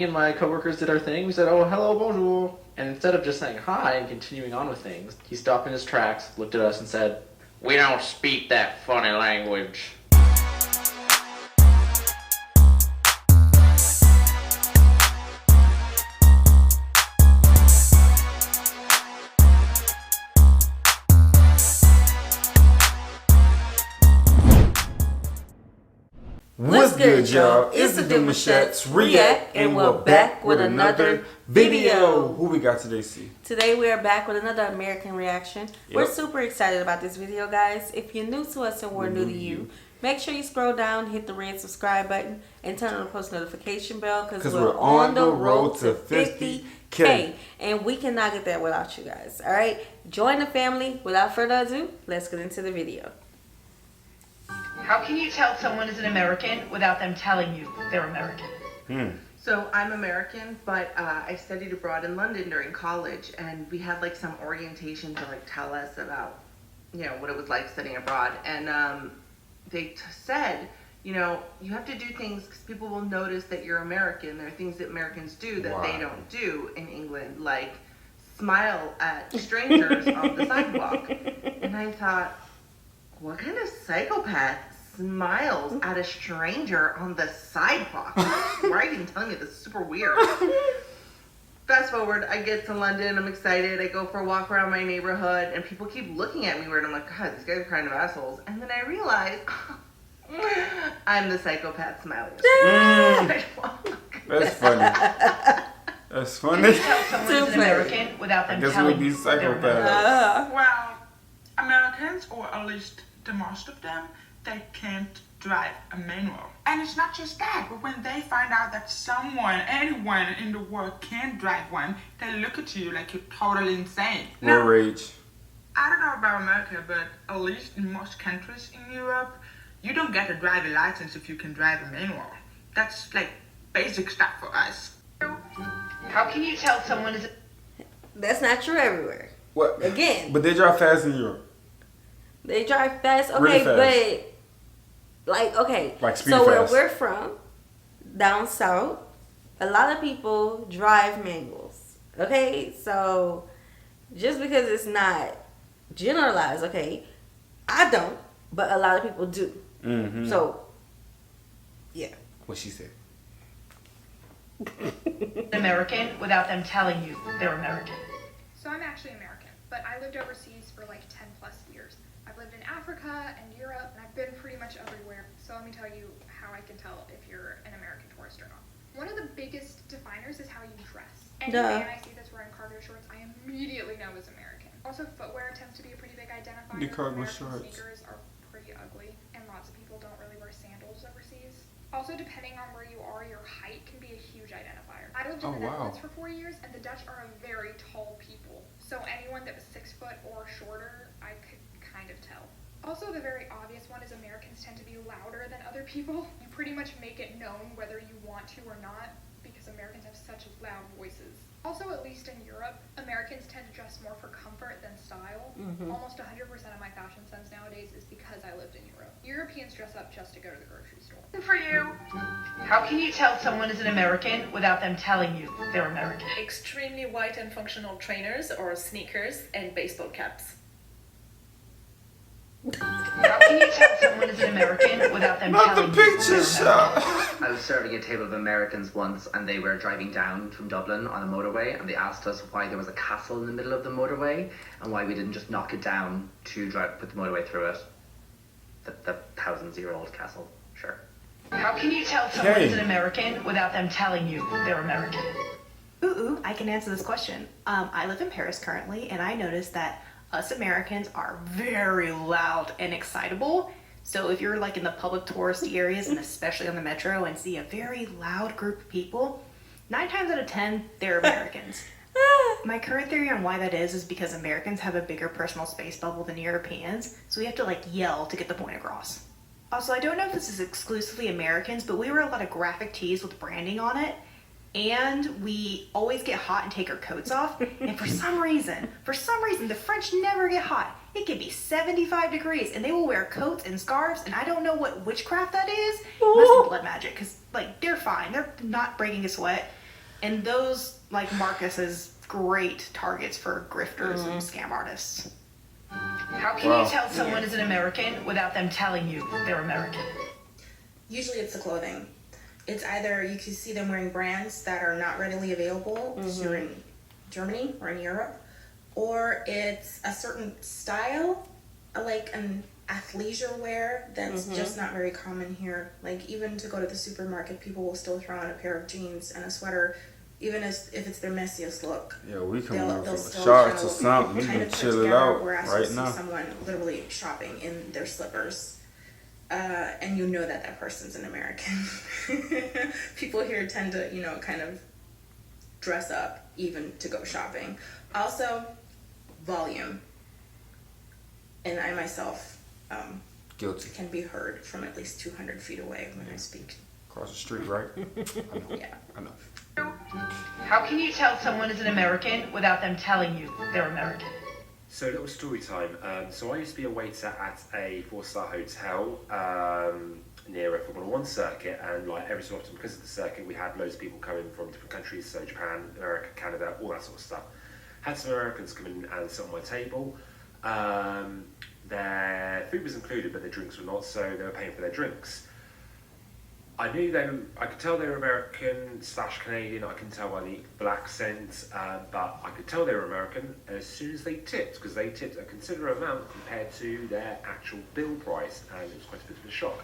and my coworkers did our thing. We said, oh, hello, bonjour. And instead of just saying hi and continuing on with things, he stopped in his tracks, looked at us, and said, "We don't speak that funny language." What's good, y'all? It's the Demouchets React, and we're back with another video. Who we got today, C? Today we are back with another American reaction. We're super excited about this video, guys. If you're new to us and we're new to you, make sure you scroll down, hit the red subscribe button, and turn on the post notification bell because we're on the road to 50K. And we cannot get there without you guys. All right? Join the family. Without further ado, let's get into the video. How can you tell someone is an American without them telling you they're American? So I'm American, but I studied abroad in London during college, and we had like some orientation to like tell us about, you know, what it was like studying abroad. And they said, you know, you have to do things because people will notice that you're American. There are things that Americans do that they don't do in England, like smile at strangers on the sidewalk. And I thought, what kind of psychopath smiles at a stranger on the sidewalk? Why are you even telling me this is super weird? Fast forward, I get to London, I'm excited, I go for a walk around my neighborhood, and people keep looking at me weird. I'm like, God, these guys are kind of assholes. And then I realize, I'm the psychopath smiling at the sidewalk. That's funny. That's funny. Can you tell someone is an American without them telling you they're American? Well, Americans, or at least the most of them, they can't drive a manual. And it's not just that, but when they find out that anyone in the world can drive one, they look at you like you're totally insane. More rage. I don't know about America, but at least in most countries in Europe, you don't get a driver license if you can drive a manual. That's like basic stuff for us. How can you tell someone is That's not true everywhere. What? Again. But they drive fast in Europe. They drive fast, okay, Really fast. but Like speed so fast. where we're from, down south, a lot of people drive manuals. Okay, so just because it's not generalized, okay, I don't, but a lot of people do. So, yeah. What she said. an American without them telling you they're American? So I'm actually American, but I lived overseas for like 10 plus years. I've lived in Africa and Europe, and I've been pretty much everywhere. So let me tell you how I can tell if you're an American tourist or not. One of the biggest definers is how you dress. Any man I see that's wearing cargo shorts, I immediately know is American. Also, footwear tends to be a pretty big identifier. The cargo American shorts. sneakers are pretty ugly, and lots of people don't really wear sandals overseas. Also, depending on where you are, your height can be a huge identifier. I lived in the Netherlands for 4 years, and the Dutch are a very tall people. So anyone that was 6 foot or shorter, I could kind of tell. Also, the very obvious one is Americans tend to be louder than other people. You pretty much make it known whether you want to or not, because Americans have such loud voices. Also, at least in Europe, Americans tend to dress more for comfort than style. Almost 100% of my fashion sense nowadays is because I lived in Europe. Europeans dress up just to go to the grocery store. For you, how can you tell someone is an American without them telling you they're American? Extremely white and functional trainers or sneakers and baseball caps. How can you tell someone is an American without them Not the telling you picture they're shot. American? I was serving a table of Americans once, and they were driving down from Dublin on a motorway, and they asked us why there was a castle in the middle of the motorway and why we didn't just knock it down to put the motorway through it. The thousands-year-old castle, sure. How can you tell someone is an American without them telling you they're American? Ooh, I can answer this question. I live in Paris currently, and I noticed that us Americans are very loud and excitable. So if you're like in the public touristy areas, and especially on the metro, and see a very loud group of people, 9 times out of 10, they're Americans. My current theory on why that is because Americans have a bigger personal space bubble than Europeans, so we have to like yell to get the point across. Also, I don't know if this is exclusively Americans, but we wear a lot of graphic tees with branding on it, and we always get hot and take our coats off, and for some reason, the French never get hot. It can be 75 degrees, and they will wear coats and scarves, and I don't know what witchcraft that is. It must be blood magic, because like they're fine. They're not breaking a sweat. And those like mark us as great targets for grifters and scam artists. How can you tell someone is an American without them telling you they're American? Usually it's the clothing. It's either you can see them wearing brands that are not readily available because you're in Germany or in Europe, or it's a certain style, like an athleisure wear that's just not very common here. Like even to go to the supermarket, people will still throw on a pair of jeans and a sweater, even if it's their messiest look. Yeah, we can move from still shorts to something. We kind can of put chill it together, out whereas right you now. see someone literally shopping in their slippers. And you know that person's an American. People here tend to, kind of dress up even to go shopping. Also, volume. And I myself Guilty. can be heard from at least 200 feet away when I speak. Across the street, right? Yeah. I know. How can you tell someone is an American without them telling you they're American? So a little story time. So I used to be a waiter at a 4-star hotel near a Formula 1 circuit, and like every so often because of the circuit we had loads of people coming from different countries, so Japan, America, Canada, all that sort of stuff. Had some Americans come in and sit on my table. Their food was included but their drinks were not, so they were paying for their drinks. I could tell they were American / Canadian, I can tell by the accent, but I could tell they were American as soon as they tipped, because they tipped a considerable amount compared to their actual bill price, and it was quite a bit of a shock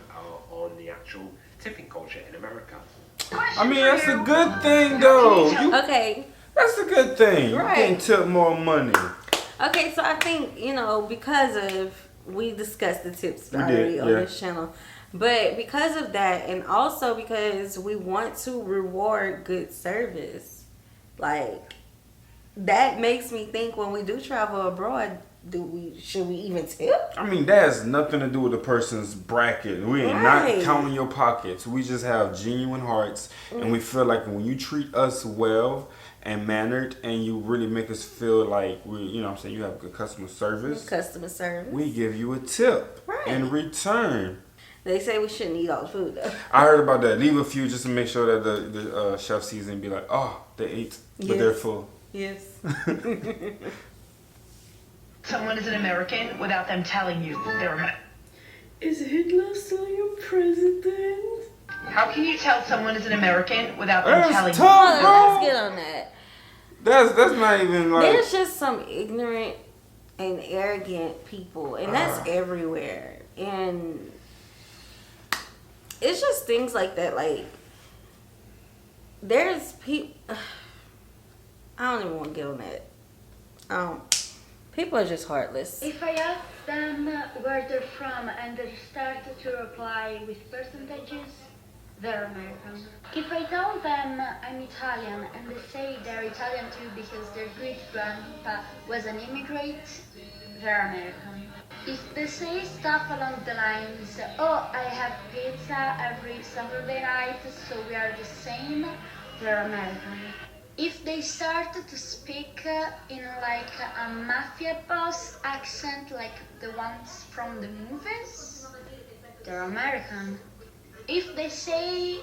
on the actual tipping culture in America. I mean, that's a good thing, though. Okay. That's a good thing. Right. You getting tipped more money. Okay, so I think, because of, we discussed the tips already on this channel. But because of that, and also because we want to reward good service, like, that makes me think when we do travel abroad, should we even tip? I mean, that has nothing to do with the person's bracket. We ain't not counting your pockets. We just have genuine hearts, and we feel like when you treat us well and mannered, and you really make us feel like you have good customer service. We give you a tip in return. They say we shouldn't eat all the food, though. I heard about that. Leave a few just to make sure that the chef sees it and be like, oh, they ate, but they're full. Yes. Someone is an American without them telling you they're American. Is Hitler still your president? How can you tell someone is an American without them telling you? Let's get on that. That's not even like... There's just some ignorant and arrogant people, and that's everywhere. And it's just things like that. Like, there's people... I don't even want to get on that. People are just heartless. If I ask them where they're from and they start to reply with percentages, they're American. If I tell them I'm Italian and they say they're Italian too because their great-grandpa was an immigrant, they're American. If they say stuff along the lines, oh, I have pizza every Saturday night, so we are the same, they're American. If they start to speak in like a mafia boss accent, like the ones from the movies, they're American. If they say,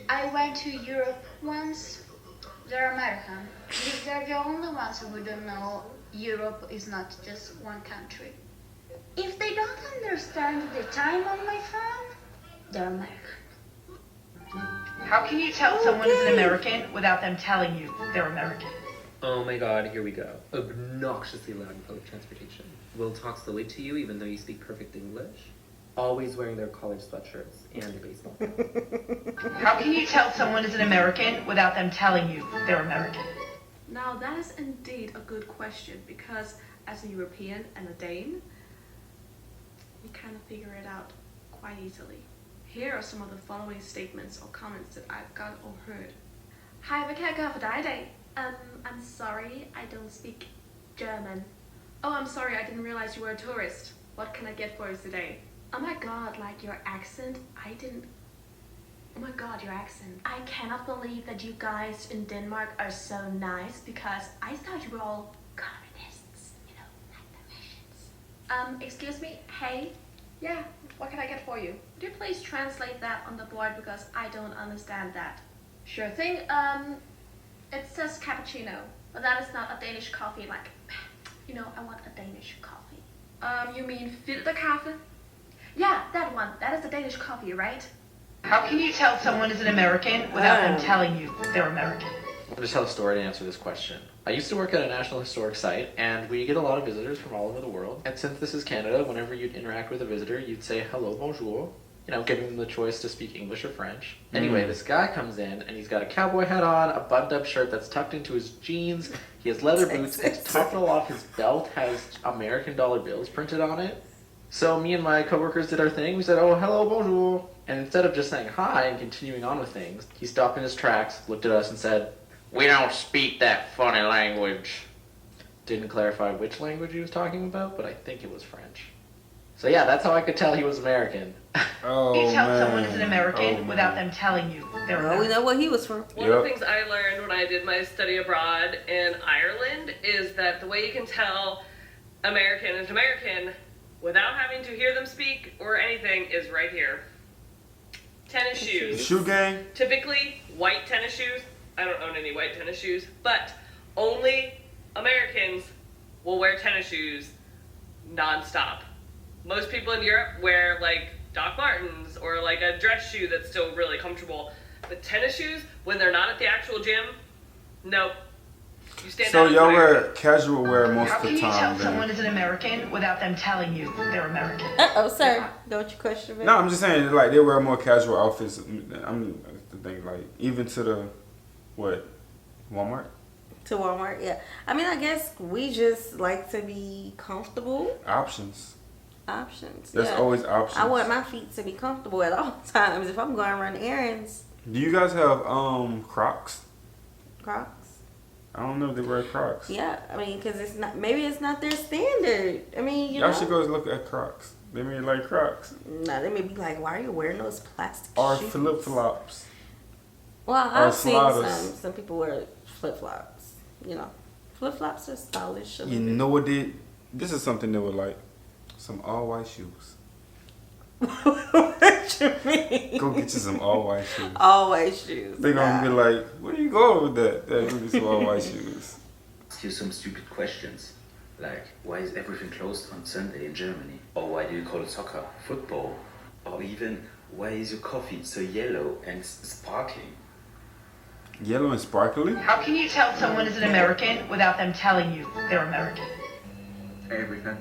I went to Europe once, they're American. Because they're the only ones who don't know Europe is not just one country. If they don't understand the time on my phone, they're American. How can you tell someone is an American without them telling you they're American? Oh my god, here we go. Obnoxiously loud in public transportation. Will talk slowly to you even though you speak perfect English. Always wearing their collared sweatshirts and a baseball cap. How can you tell someone is an American without them telling you they're American? Now that is indeed a good question, because as a European and a Dane, we kind of figure it out quite easily. Here are some of the following statements or comments that I've got or heard. Hej, hvad kan jeg gøre for dig i dag? I'm sorry, I don't speak German. Oh, I'm sorry, I didn't realize you were a tourist. What can I get for you today? Oh my god, like your accent, Oh my god, your accent. I cannot believe that you guys in Denmark are so nice, because I thought you were all communists, like the Russians. Excuse me, hey? Yeah, what can I get for you? Would you please translate that on the board, because I don't understand that? Sure thing, It says cappuccino, but that is not a Danish coffee. Like, you know, I want a Danish coffee. You mean filterkaffe? Yeah, that one. That is the Danish coffee, right? How can you tell someone is an American without them telling you they're American? I'm going to tell a story to answer this question. I used to work at a National Historic Site, and we get a lot of visitors from all over the world. And since this is Canada, whenever you'd interact with a visitor, you'd say hello, bonjour, you know, giving them the choice to speak English or French. Anyway, this guy comes in, and he's got a cowboy hat on, a buttoned-up shirt that's tucked into his jeans, he has leather boots, and top it all off, his belt has American dollar bills printed on it. So me and my coworkers did our thing. We said, oh, hello, bonjour. And instead of just saying hi and continuing on with things, he stopped in his tracks, looked at us, and said, we don't speak that funny language. Didn't clarify which language he was talking about, but I think it was French. So yeah, that's how I could tell he was American. Oh, you tell someone is an American without them telling you they're American. We know what he was from. One of the things I learned when I did my study abroad in Ireland is that the way you can tell American is American without having to hear them speak or anything is right here. Tennis shoes. Shoe gang? Typically, white tennis shoes. I don't own any white tennis shoes, but only Americans will wear tennis shoes non-stop. Most people in Europe wear like Doc Martens or like a dress shoe that's still really comfortable. But tennis shoes, when they're not at the actual gym, nope. You stand So out as y'all American. wear casual wear most How of can the you time. tell then. someone is an American without them telling you they're American? Uh-oh, sir. Don't you question me? No, I'm just saying, like, they wear more casual outfits. I'm the thing, like, even to the, what, Walmart? To Walmart, yeah. I mean, I guess we just like to be comfortable. Options. There's always options. I want my feet to be comfortable at all times. If I'm going to run errands. Do you guys have Crocs? Crocs? I don't know if they wear Crocs. Yeah, I mean, because it's not, maybe it's not their standard. I mean, you Y'all know. should go look at Crocs. They may like Crocs. No, they may be like, why are you wearing those plastic Or shoes? flip-flops. Well, Or I've seen sliders. some people wear flip-flops. You know, flip-flops are stylish. You know what this is something they would like. Some all-white shoes. What you mean? Go get you some all-white shoes. All-white shoes. They're going to be like, where you going with that? Go get some all-white shoes. Ask you some stupid questions, like why is everything closed on Sunday in Germany? Or why do you call soccer football? Or even why is your coffee so yellow and sparkling? Yellow and sparkly? How can you tell someone is an American without them telling you they're American? Everything.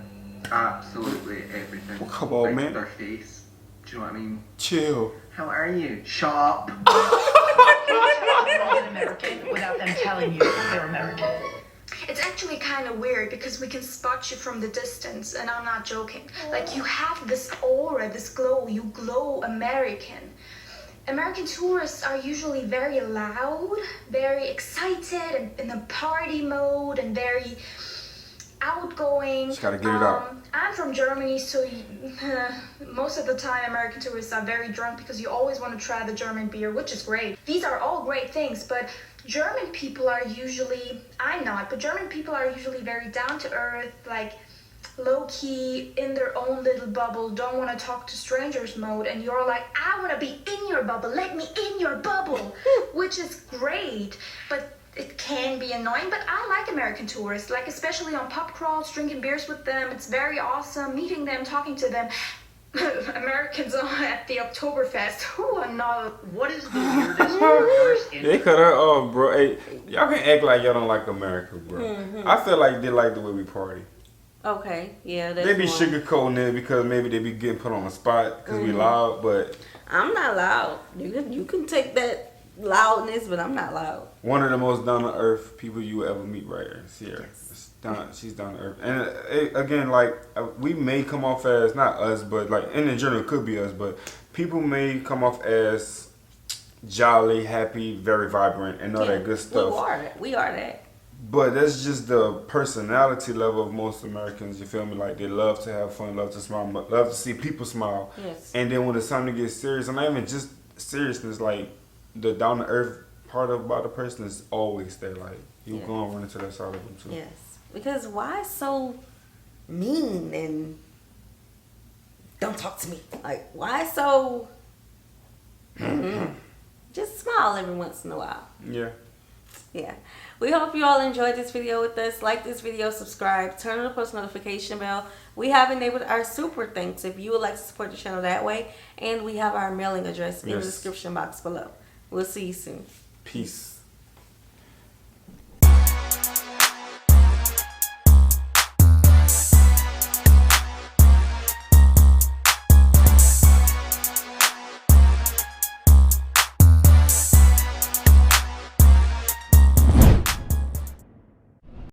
Absolutely everything. Well, come on, like man. their face. Do you know what I mean? Chill. How are you? Shut up. An American without them telling you they're American. It's actually kind of weird because we can spot you from the distance, and I'm not joking. Like, you have this aura, this glow. You glow American. American tourists are usually very loud, very excited, and in a party mode, and very outgoing. Just gotta get it out. I'm from Germany, so most of the time American tourists are very drunk because you always want to try the German beer, which is great. These are all great things, but German people are usually, I'm not, but German people are usually very down to earth, like low-key, in their own little bubble, don't want to talk to strangers mode, and you're like, I want to be in your bubble, let me in your bubble, which is great, but it can be annoying. But I like American tourists, like especially on pub crawls, drinking beers with them. It's very awesome meeting them, talking to them. Americans at the Oktoberfest, who are not. What is the weirdest reverse They cut her off, bro. Hey, y'all can act like y'all don't like America, bro. Mhm. I feel like they like the way we party. Okay, yeah. That's They be one. sugarcoating it because maybe they be getting put on the spot because we Mhm. loud, but I'm not loud. You can take that loudness, but I'm not loud. one of the most down to earth people you will ever meet right here, Sierra. She's down to earth, and again, like we may come off as not us, but like in general, it could be us, but people may come off as jolly, happy, very vibrant, and all that good stuff. We are that. But that's just the personality level of most Americans. You feel me? Like they love to have fun, love to smile, love to see people smile. Yes. And then when it's time to get serious, and not even just seriousness, like the down to earth part about the person is always there. Like you gonna run into that side of them too. Yes. Because why so mean and don't talk to me? Like why so? Just smile every once in a while. Yeah. Yeah. We hope you all enjoyed this video with us. Like this video, subscribe, turn on the post notification bell. We have enabled our super thanks if you would like to support the channel that way. And we have our mailing address in the description box below. We'll see you soon. Peace.